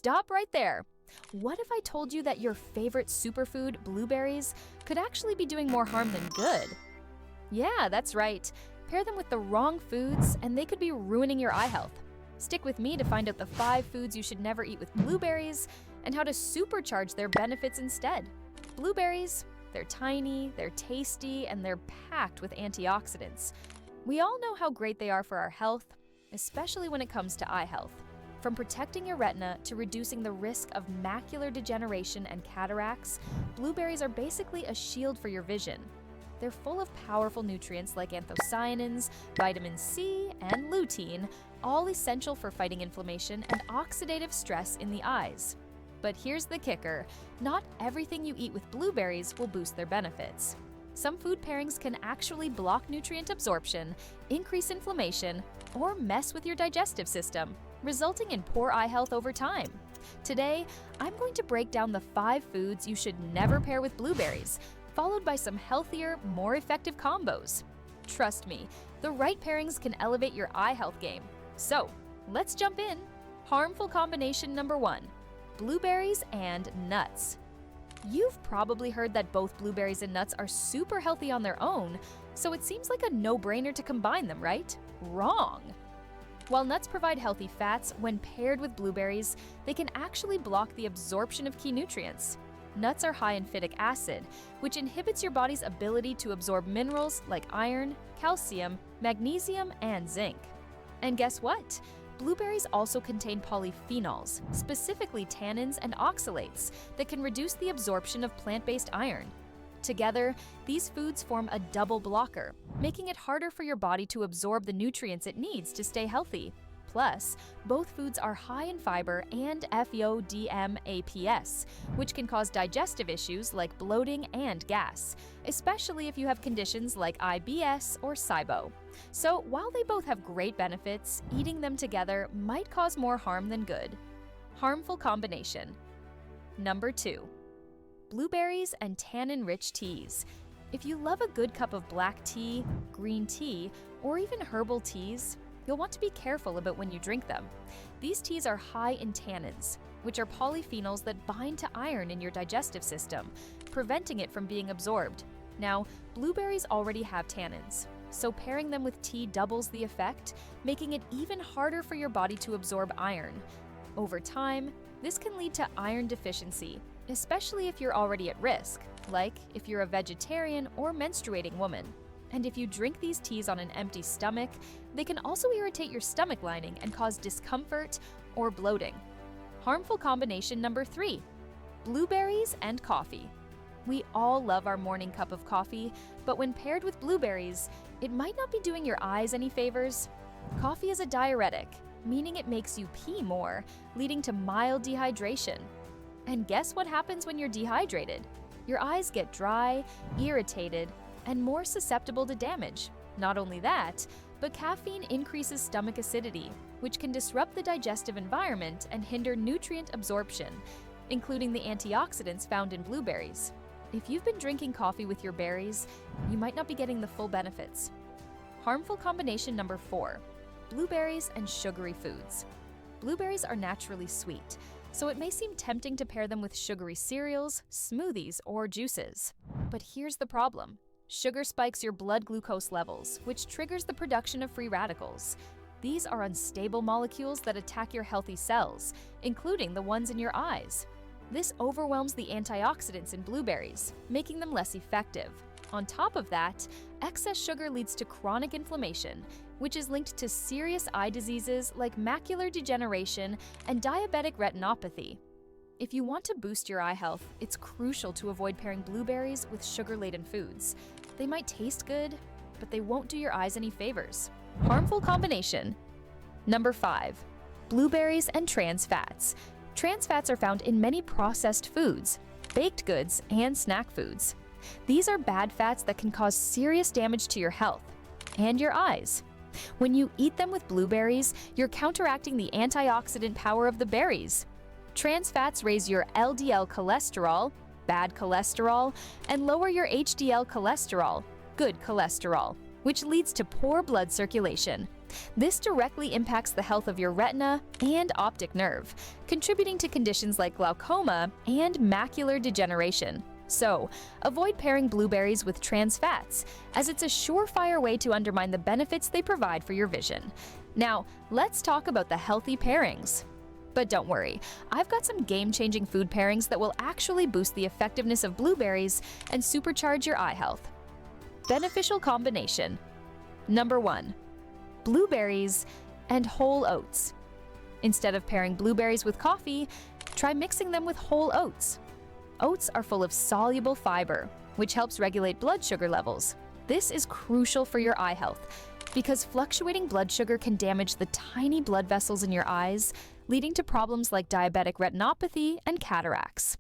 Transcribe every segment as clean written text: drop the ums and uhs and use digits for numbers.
Stop right there. What if I told you that your favorite superfood, blueberries, could actually be doing more harm than good? Yeah, that's right. Pair them with the wrong foods, and they could be ruining your eye health. Stick with me to find out the 5 foods you should never eat with blueberries and how to supercharge their benefits instead. Blueberries, they're tiny, they're tasty, and they're packed with antioxidants. We all know how great they are for our health, especially when it comes to eye health. From protecting your retina to reducing the risk of macular degeneration and cataracts, blueberries are basically a shield for your vision. They're full of powerful nutrients like anthocyanins, vitamin C, and lutein, all essential for fighting inflammation and oxidative stress in the eyes. But here's the kicker: not everything you eat with blueberries will boost their benefits. Some food pairings can actually block nutrient absorption, increase inflammation, or mess with your digestive system, resulting in poor eye health over time. Today, I'm going to break down the 5 foods you should never pair with blueberries, followed by some healthier, more effective combos. Trust me, the right pairings can elevate your eye health game. So, let's jump in. Harmful combination number 1: blueberries and nuts. You've probably heard that both blueberries and nuts are super healthy on their own, so it seems like a no-brainer to combine them, right? Wrong! While nuts provide healthy fats, when paired with blueberries, they can actually block the absorption of key nutrients. Nuts are high in phytic acid, which inhibits your body's ability to absorb minerals like iron, calcium, magnesium, and zinc. And guess what? Blueberries also contain polyphenols, specifically tannins and oxalates, that can reduce the absorption of plant-based iron. Together, these foods form a double blocker, making it harder for your body to absorb the nutrients it needs to stay healthy. Plus, both foods are high in fiber and FODMAPs, which can cause digestive issues like bloating and gas, especially if you have conditions like IBS or SIBO. So, while they both have great benefits, eating them together might cause more harm than good. Harmful combination. Number 2. Blueberries and tannin-rich teas. If you love a good cup of black tea, green tea, or even herbal teas, you'll want to be careful about when you drink them. These teas are high in tannins, which are polyphenols that bind to iron in your digestive system, preventing it from being absorbed. Now, blueberries already have tannins, so pairing them with tea doubles the effect, making it even harder for your body to absorb iron. Over time, this can lead to iron deficiency, especially if you're already at risk, like if you're a vegetarian or menstruating woman. And if you drink these teas on an empty stomach, they can also irritate your stomach lining and cause discomfort or bloating. Harmful combination number 3: blueberries and coffee. We all love our morning cup of coffee, but when paired with blueberries, it might not be doing your eyes any favors. Coffee is a diuretic, meaning it makes you pee more, leading to mild dehydration. And guess what happens when you're dehydrated? Your eyes get dry, irritated, and more susceptible to damage. Not only that, but caffeine increases stomach acidity, which can disrupt the digestive environment and hinder nutrient absorption, including the antioxidants found in blueberries. If you've been drinking coffee with your berries, you might not be getting the full benefits. Harmful combination number 4: blueberries and sugary foods. Blueberries are naturally sweet, so it may seem tempting to pair them with sugary cereals, smoothies, or juices. But here's the problem. Sugar spikes your blood glucose levels, which triggers the production of free radicals. These are unstable molecules that attack your healthy cells, including the ones in your eyes. This overwhelms the antioxidants in blueberries, making them less effective. On top of that, excess sugar leads to chronic inflammation, which is linked to serious eye diseases like macular degeneration and diabetic retinopathy. If you want to boost your eye health, it's crucial to avoid pairing blueberries with sugar-laden foods. They might taste good, but they won't do your eyes any favors. Harmful combination. Number 5. Blueberries and trans fats. Trans fats are found in many processed foods, baked goods, and snack foods. These are bad fats that can cause serious damage to your health and your eyes. When you eat them with blueberries, you're counteracting the antioxidant power of the berries. Trans fats raise your LDL cholesterol, bad cholesterol, and lower your HDL cholesterol, good cholesterol, which leads to poor blood circulation, This directly impacts the health of your retina and optic nerve, contributing to conditions like glaucoma and macular degeneration. So, avoid pairing blueberries with trans fats, as it's a surefire way to undermine the benefits they provide for your vision. Now, let's talk about the healthy pairings. But don't worry, I've got some game-changing food pairings that will actually boost the effectiveness of blueberries and supercharge your eye health. Beneficial combination. Number 1. Blueberries and whole oats. Instead of pairing blueberries with coffee, try mixing them with whole oats. Oats are full of soluble fiber, which helps regulate blood sugar levels. This is crucial for your eye health because fluctuating blood sugar can damage the tiny blood vessels in your eyes, leading to problems like diabetic retinopathy and cataracts.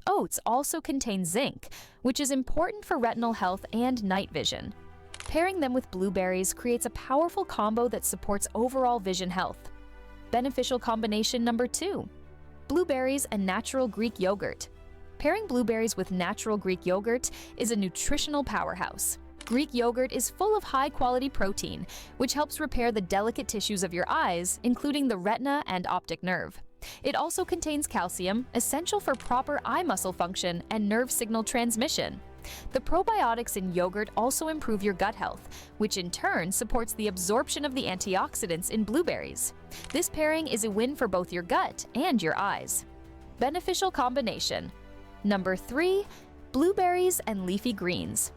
Oats also contain zinc, which is important for retinal health and night vision. Pairing them with blueberries creates a powerful combo that supports overall vision health. Beneficial combination number 2. Blueberries and natural Greek yogurt. Pairing blueberries with natural Greek yogurt is a nutritional powerhouse. Greek yogurt is full of high-quality protein, which helps repair the delicate tissues of your eyes, including the retina and optic nerve. It also contains calcium, essential for proper eye muscle function and nerve signal transmission. The probiotics in yogurt also improve your gut health, which in turn supports the absorption of the antioxidants in blueberries. This pairing is a win for both your gut and your eyes. Beneficial combination. Number 3. Blueberries and leafy greens.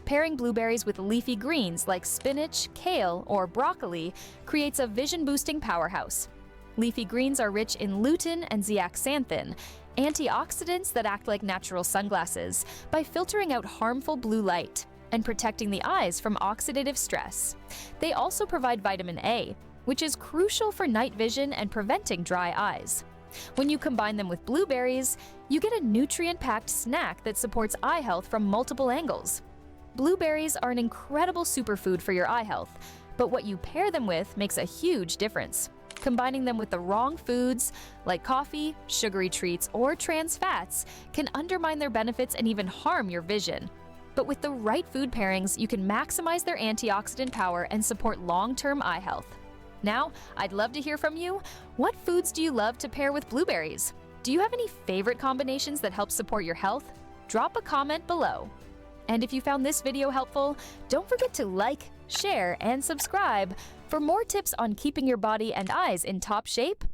Pairing blueberries with leafy greens like spinach, kale, or broccoli creates a vision-boosting powerhouse. Leafy greens are rich in lutein and zeaxanthin, antioxidants that act like natural sunglasses by filtering out harmful blue light and protecting the eyes from oxidative stress. They also provide vitamin A, which is crucial for night vision and preventing dry eyes. When you combine them with blueberries, you get a nutrient-packed snack that supports eye health from multiple angles. Blueberries are an incredible superfood for your eye health, but what you pair them with makes a huge difference. Combining them with the wrong foods, like coffee, sugary treats, or trans fats, can undermine their benefits and even harm your vision. But with the right food pairings, you can maximize their antioxidant power and support long-term eye health. Now, I'd love to hear from you. What foods do you love to pair with blueberries? Do you have any favorite combinations that help support your health? Drop a comment below. And if you found this video helpful, don't forget to like, share, and subscribe for more tips on keeping your body and eyes in top shape